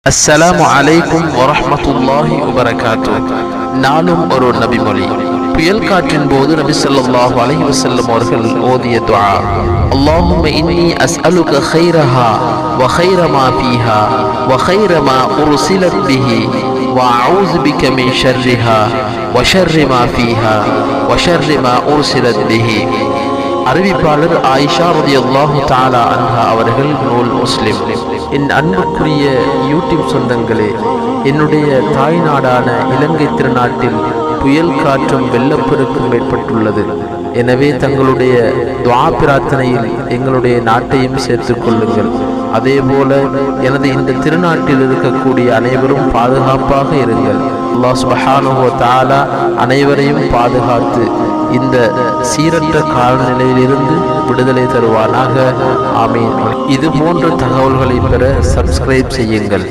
அஸ்ஸலாமு அலைக்கும் வரஹ்மத்துல்லாஹி வபரகாத்துஹு. நாளும் ஒரு நபிமொழி. புயல் காற்றின் போது நபி ஸல்லல்லாஹு அலைஹி வஸல்லம் அவர்கள் ஓதிய துஆ, அல்லாஹும்ம இன்னி அஸ்அலுக கைரஹா வ கைர மா ஃபீஹா வ கைர மா உர்சிலத் பிஹி வ அஊது பிக மின் ஷர்ரிஹா வ ஷர்ரி மா ஃபீஹா வ ஷர்ரி மா உர்சிலத் பிஹி. அறிவிப்பாளர் ஆயிஷா ரலியல்லாஹு தஆலா அன்ஹா அவர்கள், நூல் முஸ்லிம். என் அன்புக்குரிய யூடியூப் சொந்தங்களே, என்னுடைய தாய் நாடான இலங்கை திருநாட்டில் புயல் காற்றும் வெள்ளப்பெருக்கும் ஏற்பட்டுள்ளது. எனவே தங்களுடைய துஆ பிரார்த்தனையில் எங்களுடைய நாட்டையும் சேர்த்துக் கொள்ளுங்கள். அதே போல எனது இந்த திருநாட்டில் இருக்கக்கூடிய அனைவரும் பாதுகாப்பாக இருங்கள். அல்லாஹ் சுப்ஹானஹு வ தஆலா அனைவரையும் பாதுகாத்து இந்த சீரற்ற காலநிலையிலிருந்து விடுதலை தருவானாக. ஆமீன். இது போன்ற தகவல்களை பெற சப்ஸ்கிரைப் செய்யுங்கள்.